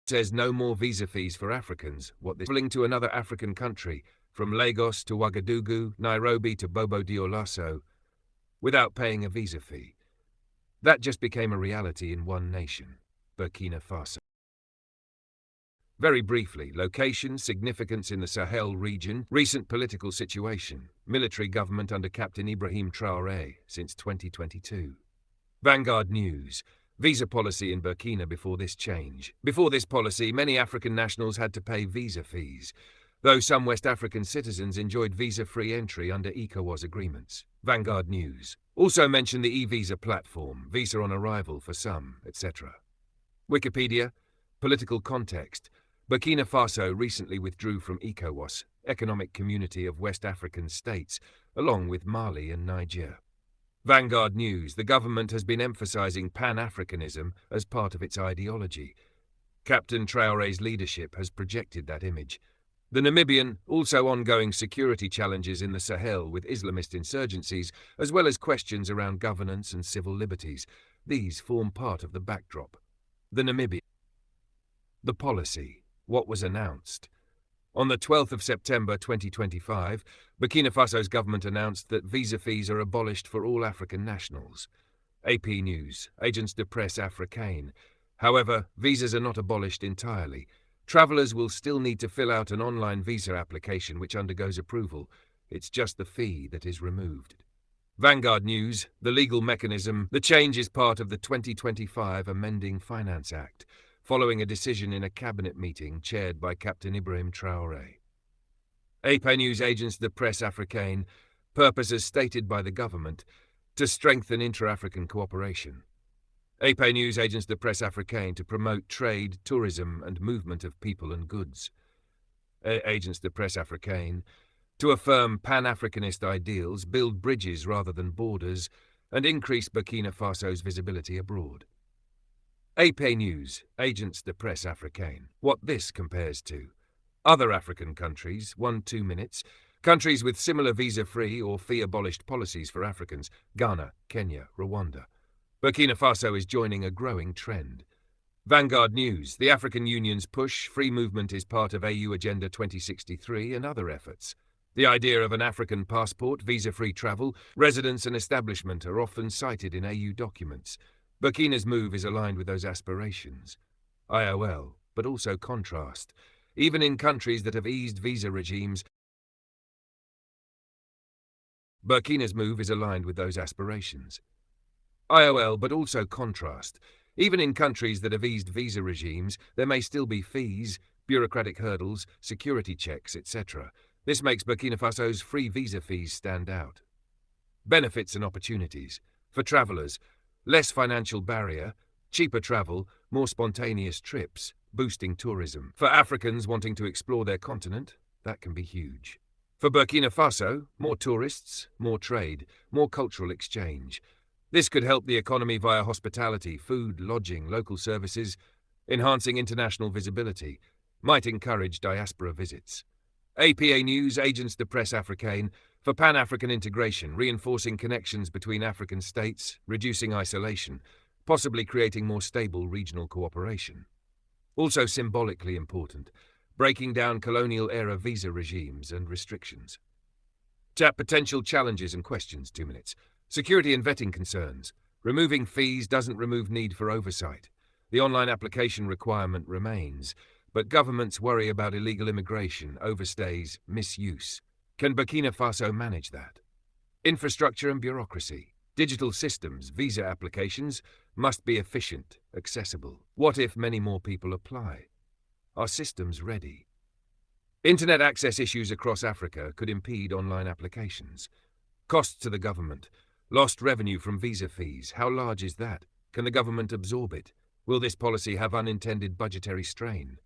says no more visa fees for Africans. What this traveling to another African country, from Lagos to Ouagadougou, Nairobi to Bobo Dioulasso, without paying a visa fee. That just became a reality in one nation, Burkina Faso. Very briefly, location, significance in the Sahel region, recent political situation, military government under Captain Ibrahim Traoré since 2022. Vanguard News. Visa policy in Burkina before this change. Before this policy, many African nationals had to pay visa fees, though some West African citizens enjoyed visa-free entry under ECOWAS agreements. Vanguard News also mentioned the e-visa platform, visa on arrival for some, etc. Wikipedia. Political context. Burkina Faso recently withdrew from ECOWAS, Economic Community of West African States, along with Mali and Niger. Vanguard News. The government has been emphasizing Pan-Africanism as part of its ideology. Captain Traoré's leadership has projected that image. The Namibian, also ongoing security challenges in the Sahel with Islamist insurgencies, as well as questions around governance and civil liberties. These form part of the backdrop. The Namibian. The policy. What was announced? On the 12th of September 2025, Burkina Faso's government announced that visa fees are abolished for all African nationals. AP News, Agence de Presse Africaine. However, visas are not abolished entirely. Travellers will still need to fill out an online visa application which undergoes approval. It's just the fee that is removed. Vanguard News, the legal mechanism. The change is part of the 2025 Amending Finance Act, following a decision in a cabinet meeting chaired by Captain Ibrahim Traoré. AP News, Agence de Presse Africaine. Purpose as stated by the government, to strengthen intra-African cooperation. AP News, Agence de Presse Africaine. To promote trade, tourism and movement of people and goods. Agence de Presse Africaine. To affirm Pan-Africanist ideals, build bridges rather than borders, and increase Burkina Faso's visibility abroad. AP News, Agence de Presse Africaine. What this compares to. Other African countries, 1-2 minutes. Countries with similar visa-free or fee-abolished policies for Africans. Ghana, Kenya, Rwanda. Burkina Faso is joining a growing trend. Vanguard News, the African Union's push, free movement is part of AU Agenda 2063 and other efforts. The idea of an African passport, visa-free travel, residence and establishment are often cited in AU documents. Burkina's move is aligned with those aspirations. IOL, but also contrast. Even in countries that have eased visa regimes, Burkina's move is aligned with those aspirations. IOL, but also contrast. Even in countries that have eased visa regimes, there may still be fees, bureaucratic hurdles, security checks, etc. This makes Burkina Faso's free visa fees stand out. Benefits and opportunities. For travellers, less financial barrier, cheaper travel, more spontaneous trips, boosting tourism. For Africans wanting to explore their continent, that can be huge. For Burkina Faso, more tourists, more trade, more cultural exchange. This could help the economy via hospitality, food, lodging, local services, enhancing international visibility, might encourage diaspora visits. APA News, Agence de Presse Africaine. For Pan-African integration, reinforcing connections between African states, reducing isolation, possibly creating more stable regional cooperation. Also symbolically important, breaking down colonial-era visa regimes and restrictions. Tap potential challenges and questions, 2 minutes. Security and vetting concerns. Removing fees doesn't remove need for oversight. The online application requirement remains, but governments worry about illegal immigration, overstays, misuse. Can Burkina Faso manage that? Infrastructure and bureaucracy. Digital systems, visa applications must be efficient, accessible. What if many more people apply? Are systems ready? Internet access issues across Africa could impede online applications. Costs to the government. Lost revenue from visa fees. How large is that? Can the government absorb it? Will this policy have unintended budgetary strain?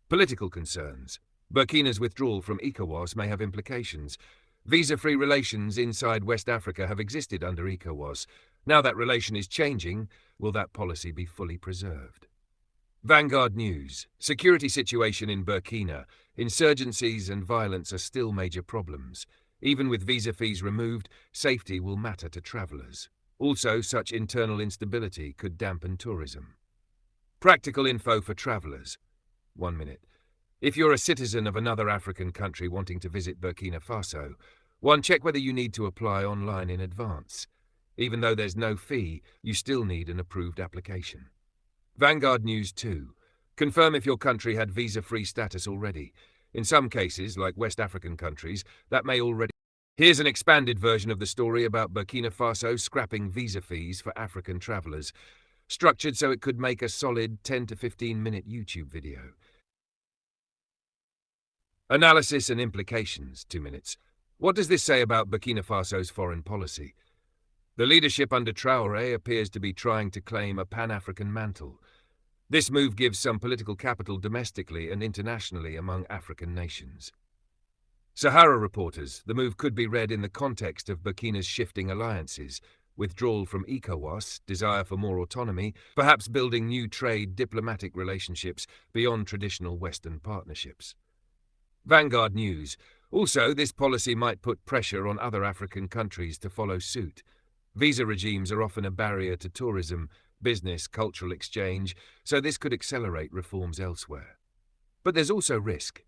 Political concerns. Burkina's withdrawal from ECOWAS may have implications. Visa-free relations inside West Africa have existed under ECOWAS. Now that relation is changing, will that policy be fully preserved? Vanguard News. Security situation in Burkina. Insurgencies and violence are still major problems. Even with visa fees removed, safety will matter to travellers. Also, such internal instability could dampen tourism. Practical info for travellers. 1 minute. If you're a citizen of another African country wanting to visit Burkina Faso, 1. Check whether you need to apply online in advance. Even though there's no fee, you still need an approved application. Vanguard News 2. Confirm if your country had visa-free status already. In some cases, like West African countries, that may already... Here's an expanded version of the story about Burkina Faso scrapping visa fees for African travelers, structured so it could make a solid 10 to 15-minute YouTube video. Analysis and implications, 2 minutes. What does this say about Burkina Faso's foreign policy? The leadership under Traoré appears to be trying to claim a Pan-African mantle. This move gives some political capital domestically and internationally among African nations. Sahara reporters, the move could be read in the context of Burkina's shifting alliances, withdrawal from ECOWAS, desire for more autonomy, perhaps building new trade diplomatic relationships beyond traditional Western partnerships. Vanguard News. Also, this policy might put pressure on other African countries to follow suit. Visa regimes are often a barrier to tourism, business, cultural exchange, so this could accelerate reforms elsewhere. But there's also risk.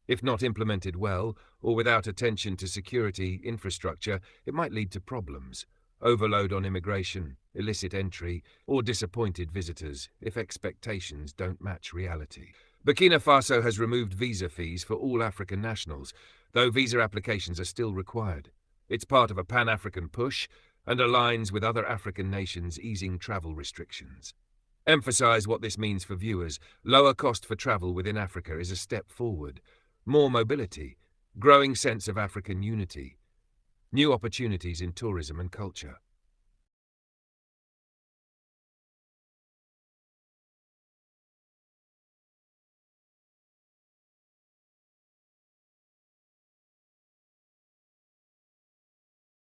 If not implemented well, or without attention to security, infrastructure, it might lead to problems. Overload on immigration, illicit entry, or disappointed visitors if expectations don't match reality. Burkina Faso has removed visa fees for all African nationals, though visa applications are still required. It's part of a Pan-African push and aligns with other African nations easing travel restrictions. Emphasize what this means for viewers. Lower cost for travel within Africa is a step forward. More mobility, growing sense of African unity, new opportunities in tourism and culture.